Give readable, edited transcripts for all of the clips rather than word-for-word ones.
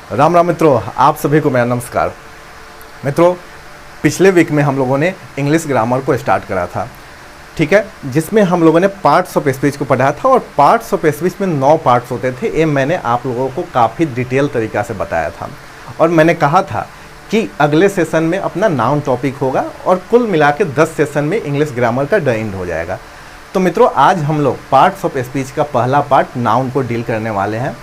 राम राम मित्रों, आप सभी को मेरा नमस्कार। मित्रों, पिछले वीक में हम लोगों ने इंग्लिश ग्रामर को स्टार्ट करा था, ठीक है, जिसमें हम लोगों ने पार्ट्स ऑफ स्पीच को पढ़ा था और पार्ट्स ऑफ स्पीच में 9 पार्ट्स होते थे। ये मैंने आप लोगों को काफ़ी डिटेल तरीक़ा से बताया था और मैंने कहा था कि अगले सेशन में अपना नाउन टॉपिक होगा और कुल मिला के 10 सेशन में इंग्लिश ग्रामर का द एंड हो जाएगा। तो मित्रों, आज हम लोग पार्ट्स ऑफ स्पीच का पहला पार्ट नाउन को डील करने वाले हैं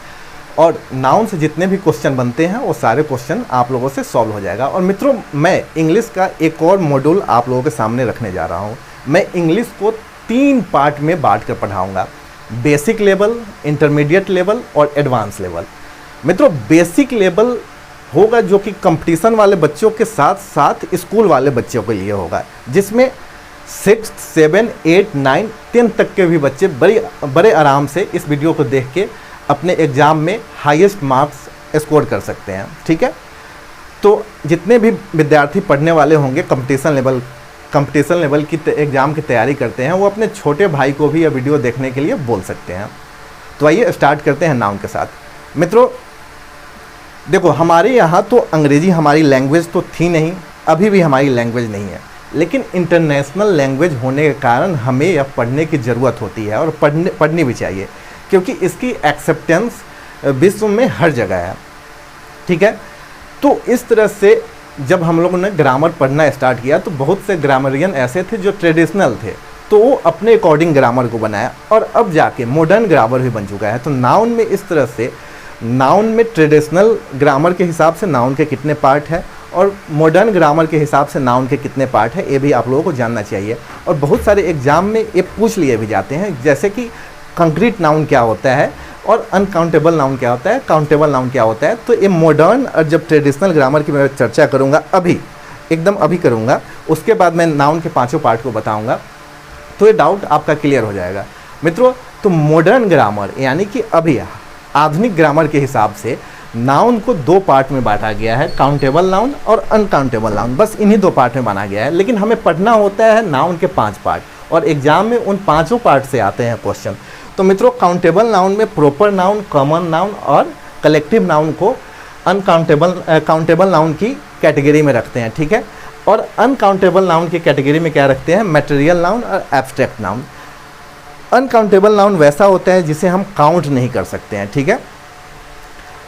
और नाउन से जितने भी क्वेश्चन बनते हैं वो सारे क्वेश्चन आप लोगों से सॉल्व हो जाएगा। और मित्रों, मैं इंग्लिश का एक और मॉड्यूल आप लोगों के सामने रखने जा रहा हूँ। मैं इंग्लिश को 3 पार्ट में बांट कर पढ़ाऊँगा, बेसिक लेवल, इंटरमीडिएट लेवल और एडवांस लेवल। मित्रों, बेसिक लेवल होगा जो कि कंपटीशन वाले बच्चों के साथ साथ स्कूल वाले बच्चों के लिए होगा, जिसमें 6, 7, 8, 9, 10 तक के भी बच्चे बड़े आराम से इस वीडियो को देख के अपने एग्ज़ाम में हाईएस्ट मार्क्स स्कोर कर सकते हैं, ठीक है। तो जितने भी विद्यार्थी पढ़ने वाले होंगे कंपटीशन लेवल की एग्ज़ाम की तैयारी करते हैं, वो अपने छोटे भाई को भी यह वीडियो देखने के लिए बोल सकते हैं। तो आइए स्टार्ट करते हैं नाउन के साथ। मित्रों देखो, हमारे यहाँ तो अंग्रेज़ी हमारी लैंग्वेज तो थी नहीं, अभी भी हमारी लैंग्वेज नहीं है, लेकिन इंटरनेशनल लैंग्वेज होने के कारण हमें यह पढ़ने की ज़रूरत होती है और पढ़नी भी चाहिए, क्योंकि इसकी एक्सेप्टेंस विश्व में हर जगह है, ठीक है। तो इस तरह से जब हम लोगों ने ग्रामर पढ़ना स्टार्ट किया तो बहुत से ग्रामरियन ऐसे थे जो ट्रेडिशनल थे, तो वो अपने अकॉर्डिंग ग्रामर को बनाया और अब जाके मॉडर्न ग्रामर भी बन चुका है। तो नाउन में इस तरह से, नाउन में ट्रेडिशनल ग्रामर के हिसाब से नाउन के कितने पार्ट है और मॉडर्न ग्रामर के हिसाब से नाउन के कितने पार्ट है, ये भी आप लोगों को जानना चाहिए। और बहुत सारे एग्जाम में ये पूछ लिए भी जाते हैं, जैसे कि कंक्रीट नाउन क्या होता है और अनकाउंटेबल नाउन क्या होता है, काउंटेबल नाउन क्या होता है। तो ये मॉडर्न और जब ट्रेडिशनल ग्रामर की मैं चर्चा करूँगा, अभी करूँगा, उसके बाद मैं नाउन के 5 पार्ट को बताऊँगा, तो ये डाउट आपका क्लियर हो जाएगा। मित्रों, तो मॉडर्न ग्रामर यानी कि अभी आधुनिक ग्रामर के हिसाब से नाउन को 2 पार्ट में बांटा गया है, काउंटेबल नाउन और अनकाउंटेबल नाउन। बस इन्हीं 2 पार्ट में बांटा गया है, लेकिन हमें पढ़ना होता है नाउन के 5 पार्ट और एग्जाम में उन 5 पार्ट से आते हैं क्वेश्चन। तो मित्रों, काउंटेबल नाउन में प्रॉपर नाउन, कॉमन नाउन और कलेक्टिव नाउन को काउंटेबल नाउन की कैटेगरी में रखते हैं, ठीक है। और अनकाउंटेबल नाउन की कैटेगरी में क्या रखते हैं, मटेरियल नाउन और एब्स्ट्रैक्ट नाउन। अनकाउंटेबल नाउन वैसा होता है जिसे हम काउंट नहीं कर सकते हैं, ठीक है।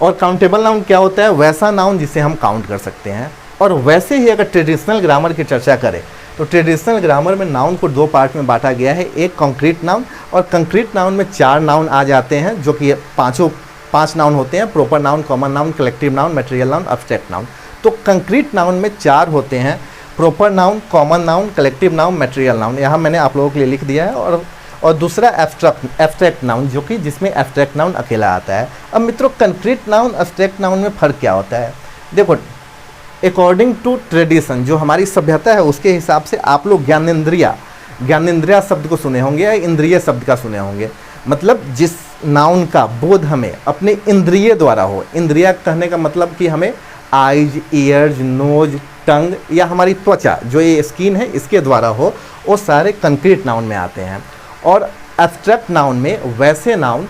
और काउंटेबल नाउन क्या होता है, वैसा नाउन जिसे हम काउंट कर सकते हैं। और वैसे ही अगर ट्रेडिशनल ग्रामर की चर्चा करें तो ट्रेडिशनल ग्रामर में नाउन को 2 पार्ट में बांटा गया है, एक कंक्रीट नाउन और कंक्रीट नाउन में 4 नाउन आ जाते हैं, जो कि 5 नाउन होते हैं, proper noun, common noun, collective noun, material noun, abstract noun. तो कंक्रीट नाउन में 4 होते हैं, proper noun, common noun, collective noun, material noun. यहाँ मैंने आप लोगों के लिए लिख दिया है। और दूसरा एब्स्ट्रैक्ट नाउन, जो कि जिसमें एब्स्ट्रैक्ट नाउन अकेला आता है। अब मित्रों, कंक्रीट नाउन, एब्स्ट्रैक्ट नाउन में फ़र्क क्या होता है? देखो, अकॉर्डिंग टू ट्रेडिशन, जो हमारी सभ्यता है उसके हिसाब से आप लोग ज्ञानेंद्रिया शब्द को सुने होंगे या इंद्रिय शब्द का सुने होंगे। मतलब जिस नाउन का बोध हमें अपने इंद्रिय द्वारा हो, इंद्रिया कहने का मतलब कि हमें आइज, ईयर्स, नोज, टंग या हमारी त्वचा जो ये स्किन है इसके द्वारा हो, वो सारे कंक्रीट नाउन में आते हैं। और एब्स्ट्रैक्ट नाउन में वैसे नाउन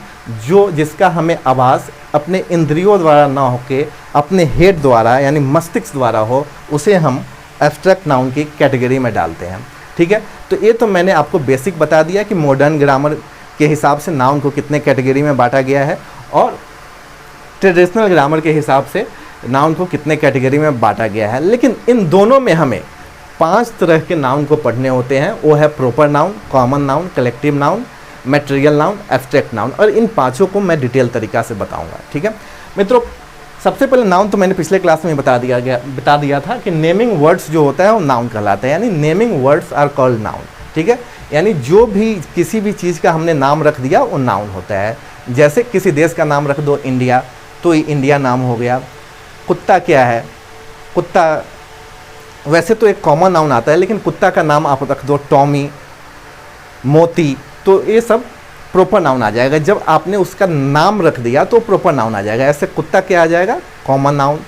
जिसका हमें आभास अपने इंद्रियों द्वारा ना होके अपने हेड द्वारा यानी मस्तिष्क द्वारा हो, उसे हम एब्स्ट्रैक्ट नाउन की कैटेगरी में डालते हैं, ठीक है। तो ये तो मैंने आपको बेसिक बता दिया कि मॉडर्न ग्रामर के हिसाब से नाउन को कितने कैटेगरी में बांटा गया है और ट्रेडिशनल ग्रामर के हिसाब से नाउन को कितने कैटेगरी में बांटा गया है। लेकिन इन दोनों में हमें 5 तरह के नाउन को पढ़ने होते हैं, वो है proper noun, common noun, collective noun, material noun, abstract noun. और इन 5 को मैं डिटेल तरीक़ा से बताऊंगा, ठीक है। मित्रों, सबसे पहले नाउन तो मैंने पिछले क्लास में बता दिया था कि नेमिंग वर्ड्स जो होता है वो नाउन कहलाता है, यानी naming words are called noun, ठीक है। यानी जो भी किसी भी चीज़ का हमने नाम रख दिया वो नाउन होता है। जैसे किसी देश का नाम रख दो इंडिया, तो ये इंडिया नाम हो गया। कुत्ता क्या है, कुत्ता वैसे तो एक कॉमन नाउन आता है, लेकिन कुत्ता का नाम आप रख दो टॉमी, मोती, तो ये सब प्रॉपर नाउन आ जाएगा। जब आपने उसका नाम रख दिया तो प्रॉपर नाउन आ जाएगा। ऐसे कुत्ता क्या आ जाएगा, कॉमन नाउन।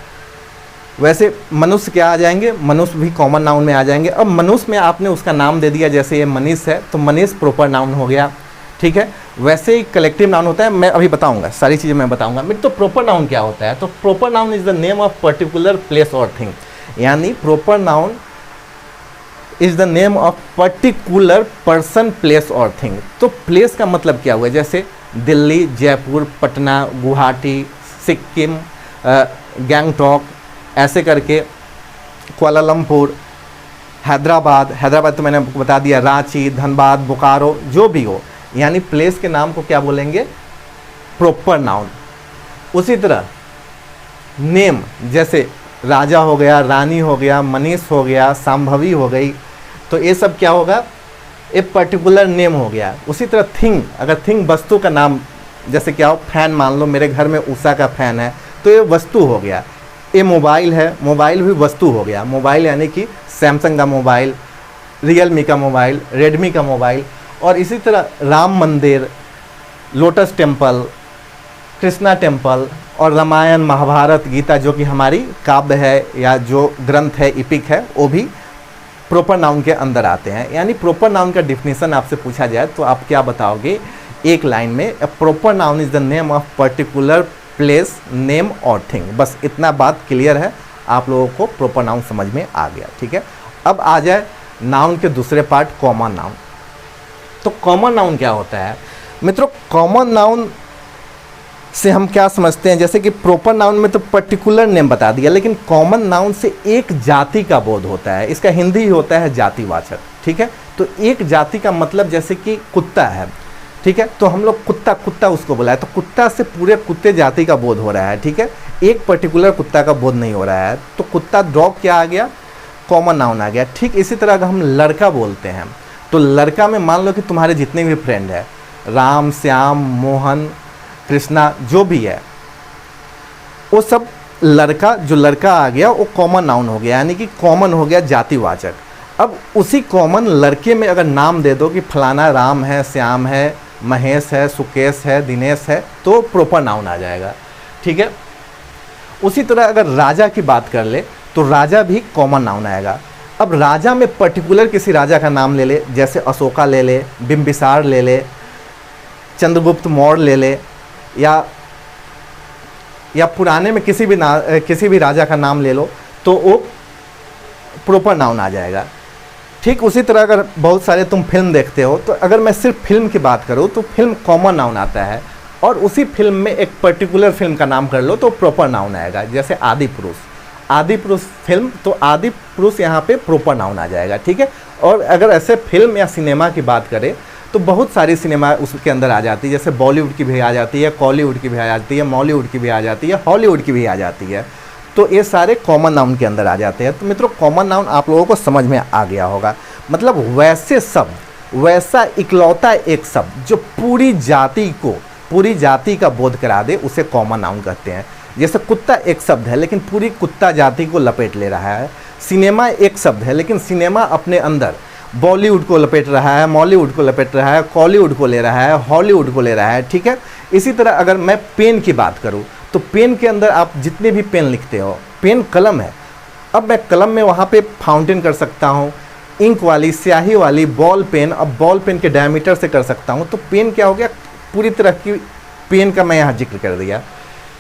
वैसे मनुष्य क्या आ जाएंगे, मनुष्य भी कॉमन नाउन में आ जाएंगे। अब मनुष्य में आपने उसका नाम दे दिया, जैसे ये मनीष है तो मनीष प्रॉपर नाउन हो गया, ठीक है। वैसे ही कलेक्टिव नाउन होता है, मैं अभी बताऊंगा, सारी चीज़ें मैं बताऊंगा। मित्र तो प्रॉपर नाउन क्या होता है? तो proper noun is the name of particular place और थिंग, यानी proper noun is the name of particular person, place और थिंग। तो प्लेस का मतलब क्या हुआ? जैसे दिल्ली, जयपुर, पटना, गुवाहाटी, सिक्किम, गैंगटॉक, ऐसे करके कुआलालंपुर, हैदराबाद, हैदराबाद तो मैंने आपको बता दिया, रांची, धनबाद, बोकारो, जो भी हो, यानी प्लेस के नाम को क्या बोलेंगे? Proper noun. उसी तरह नेम, जैसे राजा हो गया, रानी हो गया, मनीष हो गया, संभवी हो गई, तो ये सब क्या होगा? एक पर्टिकुलर नेम हो गया। उसी तरह थिंग, अगर थिंग वस्तु का नाम, जैसे क्या हो, फैन मान लो, मेरे घर में उषा का फैन है, तो ये वस्तु हो गया। ये मोबाइल है, मोबाइल भी वस्तु हो गया। मोबाइल यानी कि सैमसंग का मोबाइल, रियलमी का मोबाइल, रेडमी का मोबाइल। और इसी तरह राम मंदिर, लोटस टेम्पल, कृष्णा टेम्पल, और रामायण, महाभारत, गीता, जो कि हमारी काव्य है या जो ग्रंथ है, इपिक है, वो भी प्रॉपर नाउन के अंदर आते हैं। यानी प्रॉपर नाउन का डिफिनीशन आपसे पूछा जाए तो आप क्या बताओगे एक लाइन में? A proper noun is the name of particular place, name और थिंग। बस इतना बात क्लियर है, आप लोगों को प्रॉपर नाउन समझ में आ गया, ठीक है। अब आ जाए नाउन के दूसरे पार्ट, कॉमन नाउन। तो कॉमन नाउन क्या होता है? मित्रों कॉमन नाउन से हम क्या समझते हैं? जैसे कि प्रॉपर नाउन में तो पर्टिकुलर नेम बता दिया, लेकिन कॉमन नाउन से एक जाति का बोध होता है। इसका हिंदी ही होता है जातिवाचक, ठीक है। तो एक जाति का मतलब जैसे कि कुत्ता है, ठीक है, तो हम लोग कुत्ता कुत्ता उसको बोला है, तो कुत्ता से पूरे कुत्ते जाति का बोध हो रहा है, ठीक है। एक पर्टिकुलर कुत्ता का बोध नहीं हो रहा है। तो कुत्ता, डॉग क्या आ गया? कॉमन नाउन आ गया। ठीक इसी तरह अगर हम लड़का बोलते हैं, तो लड़का में मान लो कि तुम्हारे जितने भी फ्रेंड हैं, राम, श्याम, मोहन, कृष्णा, जो भी है, वो सब लड़का, जो लड़का आ गया वो कॉमन नाउन हो गया, यानी कि कॉमन हो गया, जातिवाचक। अब उसी कॉमन लड़के में अगर नाम दे दो कि फलाना राम है, श्याम है, महेश है, सुकेश है, दिनेश है, तो प्रॉपर नाउन आ जाएगा, ठीक है। उसी तरह अगर राजा की बात कर ले तो राजा भी कॉमन नाउन आएगा। अब राजा में पर्टिकुलर किसी राजा का नाम ले ले, जैसे अशोका ले ले, बिंबिसार ले ले, चंद्रगुप्त मौर्य ले ले, या पुराने में किसी भी राजा का नाम ले लो, तो वो प्रॉपर नाउन आ जाएगा। ठीक उसी तरह अगर बहुत सारे तुम फिल्म देखते हो, तो अगर मैं सिर्फ फिल्म की बात करूँ तो फिल्म कॉमन नाउन आता है, और उसी फिल्म में एक पर्टिकुलर फिल्म का नाम कर लो तो प्रॉपर नाउन आएगा। जैसे आदि पुरुष, आदि पुरुष फिल्म, तो आदि पुरुष यहाँ पे प्रॉपर नाउन आ जाएगा, ठीक है। और अगर ऐसे फिल्म या सिनेमा की बात करें तो बहुत सारी सिनेमा उसके अंदर आ जाती है, जैसे बॉलीवुड की भी आ जाती है, कॉलीवुड की भी आ जाती है, मॉलीवुड की भी आ जाती है, हॉलीवुड की भी आ जाती है। तो ये सारे कॉमन नाउन के अंदर आ जाते हैं। तो मित्रों कॉमन नाउन आप लोगों को समझ में आ गया होगा। मतलब वैसे शब्द, वैसा इकलौता एक शब्द जो पूरी जाति का बोध करा दे, उसे कॉमन नाउन कहते हैं। जैसे कुत्ता एक शब्द है लेकिन पूरी कुत्ता जाति को लपेट ले रहा है। सिनेमा एक शब्द है लेकिन सिनेमा अपने अंदर बॉलीवुड को लपेट रहा है, मॉलीवुड को लपेट रहा है, कॉलीवुड को ले रहा है, हॉलीवुड को ले रहा है, ठीक है। इसी तरह अगर मैं पेन की बात करूं तो पेन के अंदर आप जितने भी पेन लिखते हो, पेन कलम है, अब मैं कलम में वहाँ पे फाउंटेन कर सकता हूँ, इंक वाली, स्याही वाली, बॉल पेन, अब बॉल पेन के डायमीटर से कर सकता हूँ। तो पेन क्या हो गया? पूरी तरह की पेन का मैं यहाँ जिक्र कर दिया,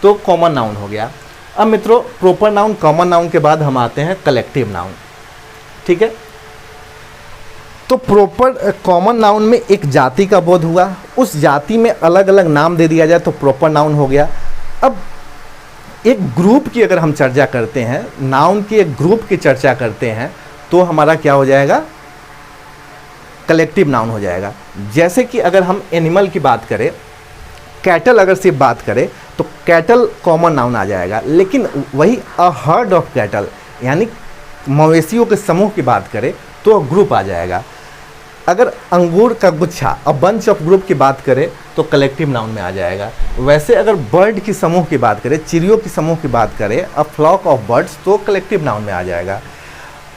तो कॉमन नाउन हो गया। अब मित्रों प्रॉपर नाउन, कॉमन नाउन के बाद हम आते हैं कलेक्टिव नाउन, ठीक है। तो प्रॉपर कॉमन नाउन में एक जाति का बोध हुआ, उस जाति में अलग अलग नाम दे दिया जाए तो प्रॉपर नाउन हो गया। अब एक ग्रुप की अगर हम चर्चा करते हैं, नाउन की एक ग्रुप की चर्चा करते हैं, तो हमारा क्या हो जाएगा? कलेक्टिव नाउन हो जाएगा। जैसे कि अगर हम एनिमल की बात करें, कैटल अगर सिर्फ बात करें तो कैटल कॉमन नाउन आ जाएगा, लेकिन वही अ हर्ड ऑफ कैटल यानी मवेशियों के समूह की बात करें तो ग्रुप आ जाएगा। अगर अंगूर का गुच्छा, अ बंच ऑफ ग्रुप की बात करें तो कलेक्टिव नाउन में आ जाएगा। वैसे अगर बर्ड की समूह की बात करें, चिड़ियों की समूह की बात करें, अ फ्लॉक ऑफ बर्ड्स, तो कलेक्टिव नाउन में आ जाएगा।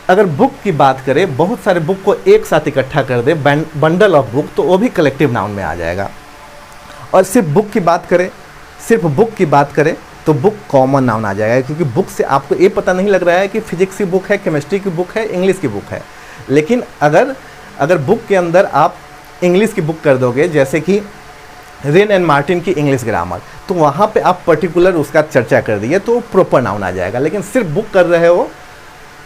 अगर बुक की बात करें, बहुत सारे बुक को एक साथ इकट्ठा कर दे, बंडल ऑफ बुक, तो वो भी कलेक्टिव नाउन में आ जाएगा। और सिर्फ बुक की बात करें तो बुक कॉमन नाउन आ जाएगा, क्योंकि बुक से आपको ये पता नहीं लग रहा है कि फिजिक्स की बुक है, केमिस्ट्री की बुक है, इंग्लिश की बुक है। लेकिन अगर बुक के अंदर आप इंग्लिश की बुक कर दोगे, जैसे कि रेन एंड मार्टिन की इंग्लिश ग्रामर, तो वहाँ पे आप पर्टिकुलर उसका चर्चा कर दिए तो प्रॉपर नाउन आ जाएगा। लेकिन सिर्फ बुक कर रहे हो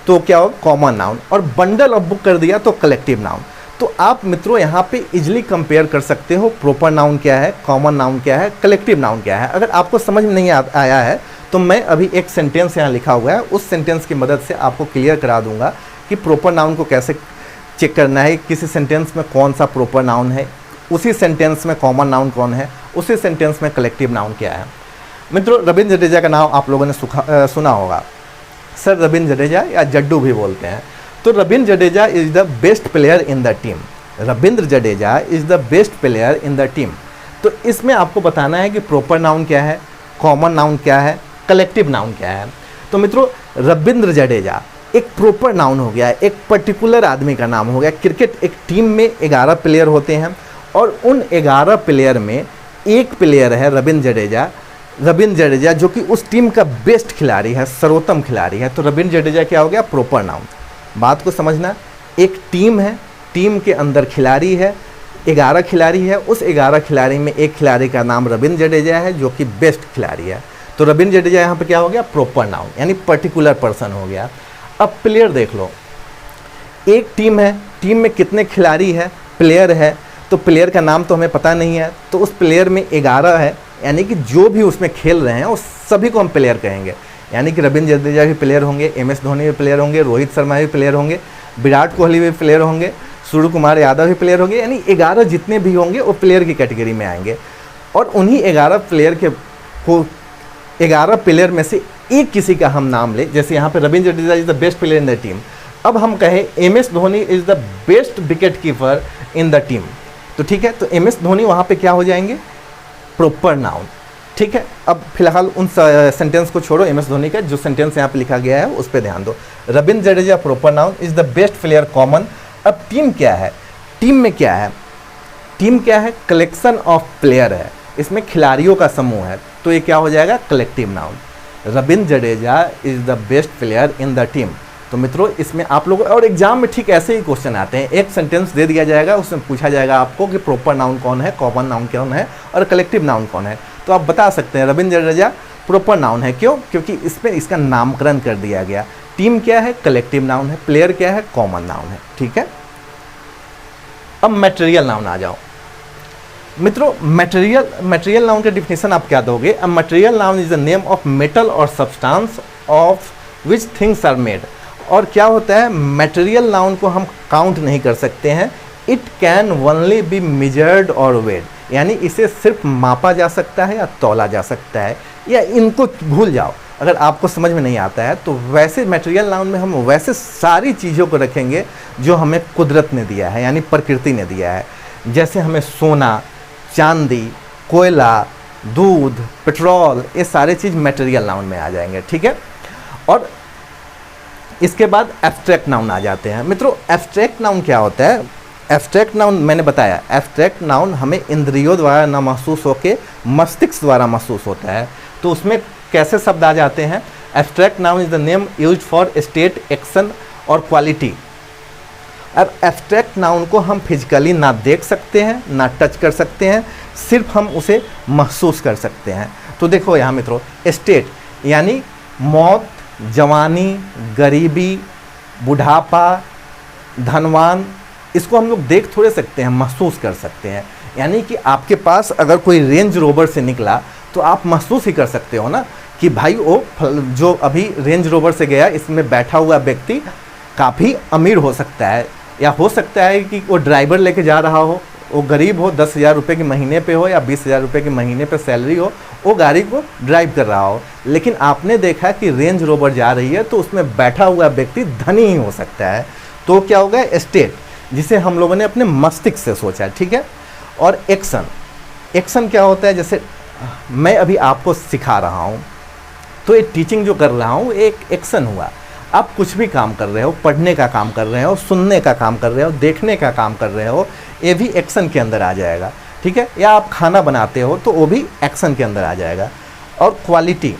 तो क्या हो, कॉमन नाउन। और बंडल ऑफ बुक कर दिया तो कलेक्टिव नाउन। तो आप मित्रों यहाँ पे इजीली कंपेयर कर सकते हो प्रॉपर नाउन क्या है, कॉमन नाउन क्या है, कलेक्टिव नाउन क्या है। अगर आपको समझ में नहीं आया है तो मैं अभी एक सेंटेंस यहाँ लिखा हुआ है, उस सेंटेंस की मदद से आपको क्लियर करा दूंगा कि प्रॉपर नाउन को कैसे चेक करना है, किसी सेंटेंस में कौन सा प्रॉपर नाउन है, उसी सेंटेंस में कॉमन नाउन कौन है, उसी सेंटेंस में कलेक्टिव नाउन क्या है। मित्रों, रविंद्र जडेजा का नाम आप लोगों ने सुना होगा। सर रविंद्र जडेजा या जड्डू भी बोलते हैं। तो Ravindra Jadeja is the best player in the team. Ravindra Jadeja is the best player in the team. तो इसमें आपको बताना है कि प्रॉपर नाउन क्या है, कॉमन नाउन क्या है, कलेक्टिव नाउन क्या है। तो मित्रों, रविंद्र जडेजा एक प्रॉपर नाउन हो गया, एक पर्टिकुलर आदमी का नाम हो गया। क्रिकेट एक टीम में 11 प्लेयर होते हैं और उन 11 प्लेयर में एक प्लेयर है रविंद्र जडेजा। रविंद्र जडेजा जो कि उस टीम का बेस्ट खिलाड़ी है, सर्वोत्तम खिलाड़ी है। तो रविंद्र जडेजा क्या हो गया, प्रॉपर नाउन। बात को समझना, एक टीम है, टीम के अंदर खिलाड़ी है, 11 खिलाड़ी है, उस 11 खिलाड़ी में एक खिलाड़ी का नाम रविंद्र जडेजा है जो कि बेस्ट खिलाड़ी है। तो रविंद्र जडेजा यहाँ पे क्या हो गया, प्रॉपर नाउन, यानी पर्टिकुलर पर्सन हो गया। अब प्लेयर देख लो, एक टीम है, टीम में कितने खिलाड़ी है, प्लेयर है, तो प्लेयर का नाम तो हमें पता नहीं है, तो उस प्लेयर में 11 है, यानी कि जो भी उसमें खेल रहे हैं उस सभी को हम प्लेयर कहेंगे। यानी कि रविंद्र जडेजा भी प्लेयर होंगे, MS धोनी भी प्लेयर होंगे, रोहित शर्मा भी प्लेयर होंगे, विराट कोहली भी प्लेयर होंगे, सूर्य कुमार यादव भी प्लेयर होंगे, यानी 11 जितने भी होंगे वो प्लेयर की कैटेगरी में आएंगे। और उन्हीं 11 प्लेयर के को 11 प्लेयर में से एक किसी का हम नाम ले, जैसे यहाँ पे Ravindra Jadeja is the best player in the team. अब हम कहें MS Dhoni is the best wicket keeper in the team, तो ठीक है, तो MS धोनी वहाँ पे क्या हो जाएंगे, प्रॉपर नाउन। ठीक है, अब फिलहाल उन सेंटेंस को छोड़ो, MS धोनी का जो सेंटेंस यहाँ पे लिखा गया है उस पर ध्यान दो। Ravindra Jadeja proper noun, is the best player common. अब टीम क्या है, टीम में क्या है, टीम क्या है, कलेक्शन ऑफ प्लेयर है, इसमें खिलाड़ियों का समूह है, तो ये क्या हो जाएगा, collective noun. Ravindra Jadeja is the best player in the team. तो मित्रों, इसमें आप लोग, और एग्जाम में ठीक ऐसे ही क्वेश्चन आते हैं, एक सेंटेंस दे दिया जाएगा, उसमें पूछा जाएगा आपको कि प्रॉपर नाउन कौन है, कॉमन नाउन कौन है और कलेक्टिव नाउन कौन है। तो आप बता सकते हैं रविंद्र जडेजा प्रॉपर नाउन है। क्यों? क्योंकि इसमें इसका नामकरण कर दिया गया। टीम क्या है, कलेक्टिव नाउन है, प्लेयर क्या है, कॉमन नाउन है। ठीक है, अब मटेरियल नाउन आ जाओ। मित्रों, मटेरियल नाउन का डिफिनेशन आप क्या दोगे? A material noun is the name of metal और substance of which things are made. और क्या होता है, मटेरियल नाउन को हम काउंट नहीं कर सकते हैं। It can only be measured और वेड, यानी इसे सिर्फ मापा जा सकता है या तौला जा सकता है, या इनको भूल जाओ अगर आपको समझ में नहीं आता है। तो वैसे मटेरियल नाउन में हम वैसे सारी चीज़ों को रखेंगे जो हमें कुदरत ने दिया है, यानी प्रकृति ने दिया है। जैसे हमें सोना, चांदी, कोयला, दूध, पेट्रोल, ये सारे चीज़ मटेरियल नाउन में आ जाएंगे। ठीक है, और इसके बाद एब्स्ट्रैक्ट नाउन आ जाते हैं। मित्रों, एब्स्ट्रैक्ट नाउन क्या होता है? एब्स्ट्रैक्ट नाउन मैंने बताया, एब्स्ट्रैक्ट नाउन हमें इंद्रियों द्वारा ना महसूस होकर मस्तिष्क द्वारा महसूस होता है। तो उसमें कैसे शब्द आ जाते हैं? Abstract noun is the name used for state, action और क्वालिटी। अब एब्स्ट्रैक्ट नाउन को हम फिजिकली ना देख सकते हैं, ना टच कर सकते हैं, सिर्फ हम उसे महसूस कर सकते हैं। तो देखो यहाँ मित्रों, स्टेट यानी मौत, जवानी, गरीबी, बुढ़ापा, धनवान, इसको हम लोग देख थोड़े सकते हैं, महसूस कर सकते हैं। यानी कि आपके पास अगर कोई रेंज रोवर से निकला तो आप महसूस ही कर सकते हो ना कि भाई वो जो अभी रेंज रोवर से गया, इसमें बैठा हुआ व्यक्ति काफ़ी अमीर हो सकता है, या हो सकता है कि वो ड्राइवर लेके जा रहा हो, वो गरीब हो, 10,000 रुपये के महीने पे हो या 20,000 रुपये के महीने पे सैलरी हो, वो गाड़ी को ड्राइव कर रहा हो। लेकिन आपने देखा कि रेंज रोवर जा रही है तो उसमें बैठा हुआ व्यक्ति धनी ही हो सकता है। तो क्या होगा, स्टेट, जिसे हम लोगों ने अपने मस्तिष्क से सोचा। ठीक है, और एक्शन, एक्शन क्या होता है? जैसे मैं अभी आपको सिखा रहा हूँ, तो ये टीचिंग जो कर रहा हूँ एक एक्शन हुआ। आप कुछ भी काम कर रहे हो, पढ़ने का काम कर रहे हो, सुनने का काम कर रहे हो, देखने का काम कर रहे हो, ये भी एक्शन के अंदर आ जाएगा। ठीक है, या आप खाना बनाते हो तो वो भी एक्शन के अंदर आ जाएगा। और क्वालिटी,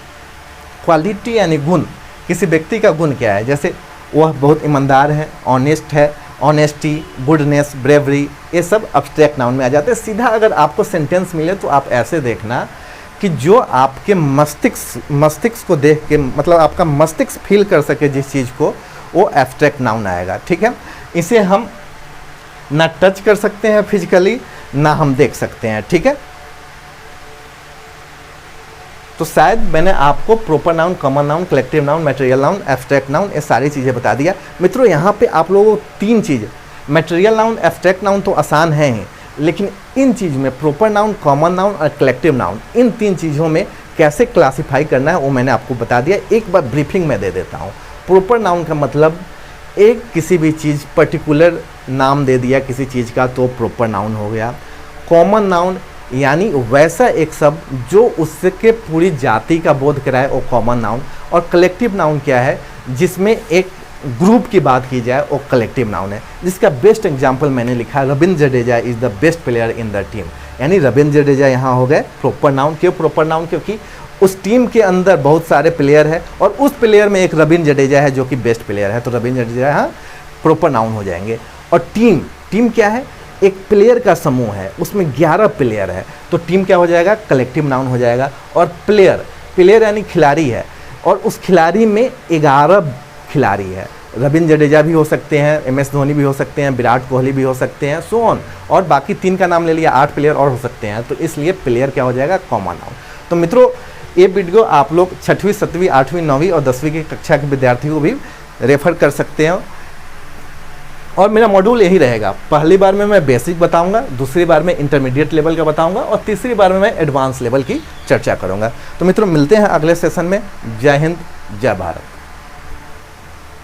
क्वालिटी यानी गुण, किसी व्यक्ति का गुण क्या है? जैसे वह बहुत ईमानदार है, ऑनेस्ट है, ऑनेस्टी, गुडनेस, ब्रेवरी, ये सब एब्स्ट्रैक्ट नाउन में आ जाते हैं। सीधा अगर आपको सेंटेंस मिले तो आप ऐसे देखना कि जो आपके मस्तिष्क को देख के, मतलब आपका मस्तिष्क फील कर सके जिस चीज़ को, वो एब्स्ट्रैक्ट नाउन आएगा। ठीक है, इसे हम ना टच कर सकते हैं फिजिकली, ना हम देख सकते हैं। ठीक है, तो शायद मैंने आपको proper noun, common noun, collective noun, material noun, abstract noun, ये सारी चीज़ें बता दिया। मित्रों यहाँ पे आप लोगों को 3 चीज़, मटेरियल नाउन, एब्स्ट्रैक्ट नाउन तो आसान है ही, लेकिन इन चीज़ में प्रॉपर नाउन, कॉमन नाउन और कलेक्टिव नाउन, इन 3 चीज़ों में कैसे क्लासीफाई करना है वो मैंने आपको बता दिया। एक बार ब्रीफिंग में दे देता हूँ। प्रॉपर नाउन का मतलब एक किसी भी चीज़, पर्टिकुलर नाम दे दिया किसी चीज़ का तो प्रॉपर नाउन हो गया। कॉमन नाउन यानी वैसा एक शब्द जो उसके पूरी जाति का बोध कराए, वो कॉमन नाउन। और कलेक्टिव नाउन क्या है, जिसमें एक ग्रुप की बात की जाए, वो कलेक्टिव नाउन है। जिसका बेस्ट एग्जांपल मैंने लिखा है, Ravindra Jadeja is the best player in the team, यानी रविंद्र जडेजा यहाँ हो गए प्रॉपर नाउन। क्यों प्रॉपर नाउन? क्योंकि उस टीम के अंदर बहुत सारे प्लेयर है और उस प्लेयर में एक रविंद्र जडेजा है जो कि बेस्ट प्लेयर है, तो रविंद्र जडेजा यहाँ प्रॉपर नाउन हो जाएंगे। और टीम क्या है? एक प्लेयर का समूह है, उसमें 11 प्लेयर है, तो टीम क्या हो जाएगा? कलेक्टिव नाउन हो जाएगा। और प्लेयर यानी खिलाड़ी है, और उस खिलाड़ी में 11 खिलाड़ी है। रविंद्र जडेजा भी हो सकते हैं, MS धोनी भी हो सकते हैं, विराट कोहली भी हो सकते हैं, सो ऑन। और बाकी 3 का नाम ले लिया, 8 प्लेयर और हो सकते हैं, तो इसलिए प्लेयर क्या हो जाएगा? Common noun. तो मित्रों ये वीडियो आप लोग 6वीं, 7वीं, 8वीं, 9वीं और 10वीं की कक्षा के विद्यार्थियों को भी रेफर कर सकते हैं। और मेरा मॉड्यूल यही रहेगा, पहली बार में मैं बेसिक बताऊंगा, दूसरी बार में इंटरमीडिएट लेवल का बताऊंगा और तीसरी बार में मैं एडवांस लेवल की चर्चा करूंगा। तो मित्रों मिलते हैं अगले सेशन में। जय हिंद, जय भारत।